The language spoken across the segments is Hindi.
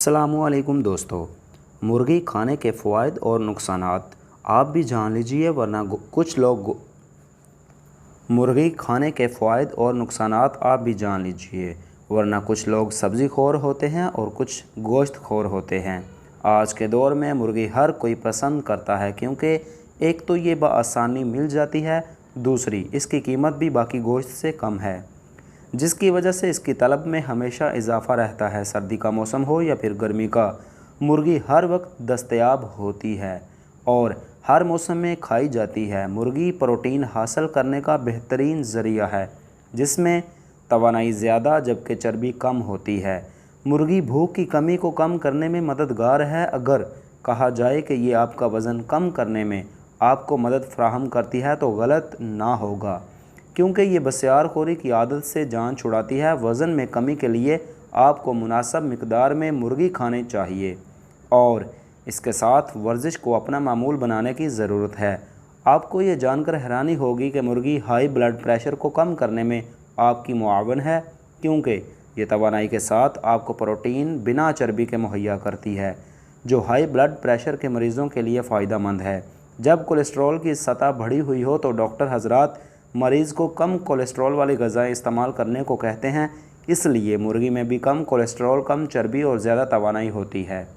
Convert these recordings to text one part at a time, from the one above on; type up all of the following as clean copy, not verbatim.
अस्सलामुअलैकुम दोस्तों, मुर्गी खाने के फ़वाइद और नुकसानात आप भी जान लीजिए, वरना कुछ लोग मुर्गी खाने के फ़वाइद और नुकसानात आप भी जान लीजिए वरना कुछ लोग सब्ज़ी खोर होते हैं और कुछ गोश्त खोर होते हैं। आज के दौर में मुर्गी हर कोई पसंद करता है क्योंकि एक तो ये बआसानी मिल जाती है, दूसरी इसकी कीमत भी बाकी गोश्त से कम है, जिसकी वजह से इसकी तलब में हमेशा इजाफ़ा रहता है। सर्दी का मौसम हो या फिर गर्मी का, मुर्गी हर वक्त दस्तयाब होती है और हर मौसम में खाई जाती है। मुर्गी प्रोटीन हासिल करने का बेहतरीन ज़रिया है, जिसमें तवानाई ज़्यादा जबकि चर्बी कम होती है। मुर्गी भूख की कमी को कम करने में मददगार है। अगर कहा जाए कि ये आपका वज़न कम करने में आपको मदद फ़राहम करती है तो गलत ना होगा, क्योंकि ये बसियारखोरी की आदत से जान छुड़ाती है। वज़न में कमी के लिए आपको मुनासिब मिकदार में मुर्गी खानी चाहिए और इसके साथ वर्जिश को अपना मामूल बनाने की ज़रूरत है। आपको ये जानकर हैरानी होगी कि मुर्गी हाई ब्लड प्रेशर को कम करने में आपकी मुआवन है, क्योंकि ये तवानाई के साथ आपको प्रोटीन बिना चर्बी के मुहैया करती है, जो हाई ब्लड प्रेशर के मरीज़ों के लिए फ़ायदा मंद है। जब कोलेस्ट्रॉल की सतह बढ़ी हुई हो तो डॉक्टर हजरात मरीज़ को कम कोलेस्ट्रॉल वाली ग़िज़ाएँ इस्तेमाल करने को कहते हैं। इसलिए मुर्गी में भी कम कोलेस्ट्रॉल, कम चर्बी और ज़्यादा तवानाई होती है,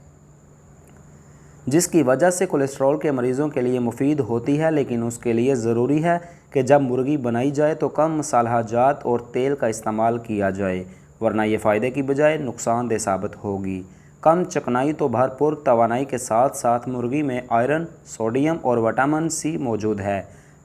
जिसकी वजह से कोलेस्ट्रॉल के मरीज़ों के लिए मुफीद होती है। लेकिन उसके लिए ज़रूरी है कि जब मुर्गी बनाई जाए तो कम मसाला जात और तेल का इस्तेमाल किया जाए, वरना यह फ़ायदे की बजाय नुकसानदेह साबित होगी। कम चिकनाई तो भरपूर तवानाई के साथ साथ मुर्गी में आयरन, सोडियम और विटामिन सी मौजूद है।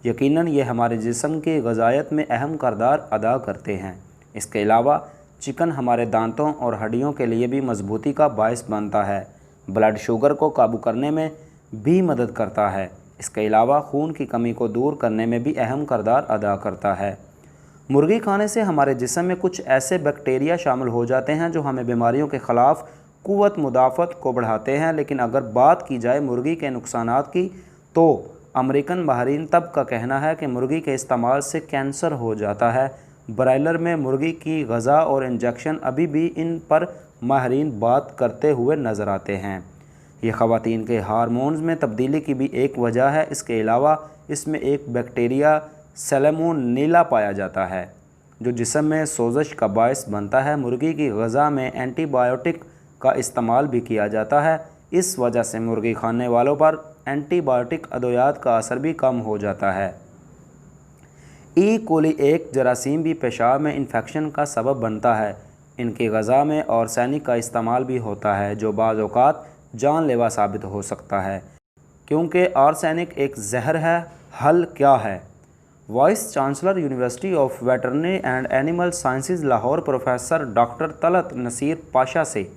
यकीनन ये हमारे जिस्म की ग़िज़ायत में अहम किरदार अदा करते हैं। इसके अलावा चिकन हमारे दांतों और हड्डियों के लिए भी मजबूती का बायस बनता है। ब्लड शुगर को काबू करने में भी मदद करता है। इसके अलावा खून की कमी को दूर करने में भी अहम किरदार अदा करता है। मुर्गी खाने से हमारे जिस्म में कुछ ऐसे बैक्टीरिया शामिल हो जाते हैं जो हमें बीमारियों के ख़िलाफ़ क़ुव्वत मुदाफ़त को बढ़ाते हैं। लेकिन अगर बात की जाए मुर्गी के नुकसानात की, तो अमेरिकन माहिरीन तब का कहना है कि मुर्गी के इस्तेमाल से कैंसर हो जाता है। ब्रायलर में मुर्गी की ग़िज़ा और इंजेक्शन अभी भी इन पर माहिरीन बात करते हुए नज़र आते हैं। ये ख़वातीन के हार्मोन्स में तब्दीली की भी एक वजह है। इसके अलावा इसमें एक बैक्टीरिया सैल्मोनेला पाया जाता है, जो जिस्म में सोजश का बायस बनता है। मुर्गी की ग़िज़ा में एंटीबायोटिक का इस्तेमाल भी किया जाता है। इस वजह से मुर्गी खाने वालों पर एंटीबायोटिक अद्वियात का असर भी कम हो जाता है। ई कोली एक जरासीम भी पेशाब में इन्फेक्शन का सबब बनता है। इनकी ग़िज़ा में आर्सेनिक का इस्तेमाल भी होता है, जो बाज़ औक़ात जानलेवा साबित हो सकता है, क्योंकि आर्सेनिक एक जहर है। हल क्या है? Vice chancellor university of veterinary and animal sciences Lahore professor doctor Talat Naseer Pasha से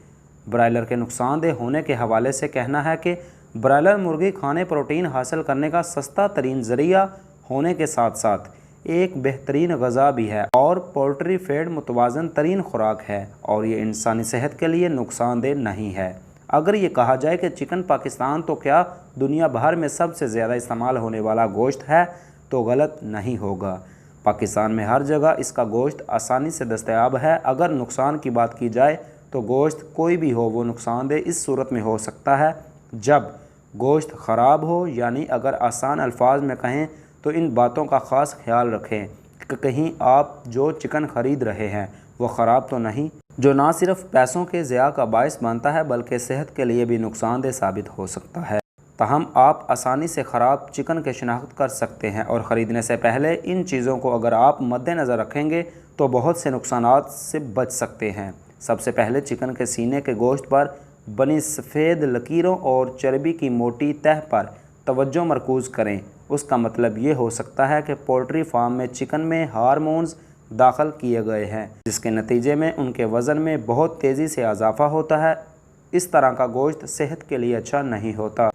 ब्रायलर के नुकसानदेह होने के हवाले से कहना है कि ब्रायलर मुर्गी खाने प्रोटीन हासिल करने का सस्ता तरीन ज़रिया होने के साथ साथ एक बेहतरीन ग़िज़ा भी है और पोल्ट्री फीड मुतवाज़न तरीन खुराक है और ये इंसानी सेहत के लिए नुकसानदेह नहीं है। अगर ये कहा जाए कि चिकन पाकिस्तान तो क्या दुनिया भर में सबसे ज़्यादा इस्तेमाल होने वाला गोश्त है, तो गलत नहीं होगा। पाकिस्तान में हर जगह इसका गोश्त आसानी से दस्तयाब है। अगर नुकसान की बात की जाए तो गोश्त कोई भी हो, वो नुकसानदेह इस सूरत में हो सकता है जब गोश्त ख़राब हो। यानी अगर आसान अल्फाज में कहें तो इन बातों का ख़ास ख्याल रखें कि कहीं आप जो चिकन ख़रीद रहे हैं वो ख़राब तो नहीं, जो ना सिर्फ पैसों के ज़िया का बायस बनता है बल्कि सेहत के लिए भी नुकसानदेह साबित हो सकता है। ताहम आप आसानी से ख़राब चिकन की शिनाख्त कर सकते हैं और ख़रीदने से पहले इन चीज़ों को अगर आप मद्देनज़र रखेंगे तो बहुत से नुकसानात से बच सकते हैं। सबसे पहले चिकन के सीने के गोश्त पर बनी सफ़ेद लकीरों और चर्बी की मोटी तह पर तवज्जो मरकूज़ करें। उसका मतलब ये हो सकता है कि पोल्ट्री फार्म में चिकन में हार्मोन्स दाखिल किए गए हैं, जिसके नतीजे में उनके वज़न में बहुत तेज़ी से इजाफ़ा होता है। इस तरह का गोश्त सेहत के लिए अच्छा नहीं होता।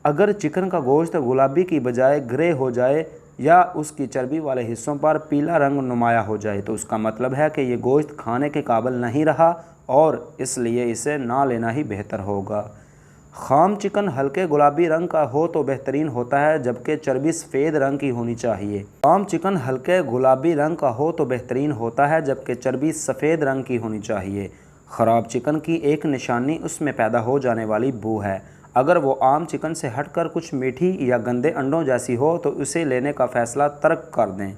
अगर चिकन का गोश्त गुलाबी की बजाय ग्रे हो जाए या उसकी चर्बी वाले हिस्सों पर पीला रंग नुमाया हो जाए, तो उसका मतलब है कि ये गोश्त खाने के काबिल नहीं रहा और इसलिए इसे ना लेना ही बेहतर होगा। ख़ाम चिकन हल्के गुलाबी रंग का हो तो बेहतरीन होता है, जबकि चर्बी सफ़ेद रंग की होनी चाहिए। ख़ाम चिकन हल्के गुलाबी रंग का हो तो बेहतरीन होता है, जबकि चर्बी सफ़ेद रंग की होनी चाहिए। ख़राब चिकन की एक निशानी उसमें पैदा हो जाने वाली बू है। अगर वो आम चिकन से हटकर कुछ मीठी या गंदे अंडों जैसी हो तो उसे लेने का फ़ैसला तर्क कर दें।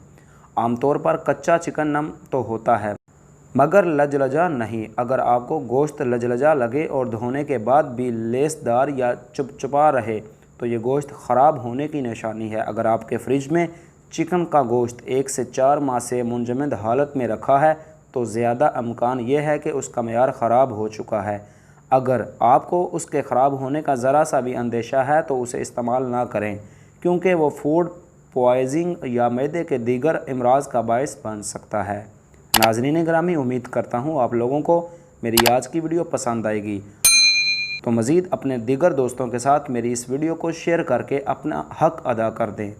आमतौर पर कच्चा चिकन नम तो होता है मगर लजलजा नहीं। अगर आपको गोश्त लजलजा लगे और धोने के बाद भी लेसदार या चुपचुपा रहे तो ये गोश्त ख़राब होने की निशानी है। अगर आपके फ्रिज में चिकन का गोश्त 1 से 4 माह से मुंजमद हालत में रखा है तो ज़्यादा इम्कान यह है कि उसका मेयार ख़राब हो चुका है। अगर आपको उसके ख़राब होने का ज़रा सा भी अंदेशा है तो उसे इस्तेमाल ना करें क्योंकि वो फूड पॉइज़निंग या मैदे के दीगर अमराज का बायस बन सकता है। नाज़रीन गिरामी, उम्मीद करता हूँ आप लोगों को मेरी आज की वीडियो पसंद आएगी, तो मज़ीद अपने दीगर दोस्तों के साथ मेरी इस वीडियो को शेयर करके अपना हक़ अदा कर दें।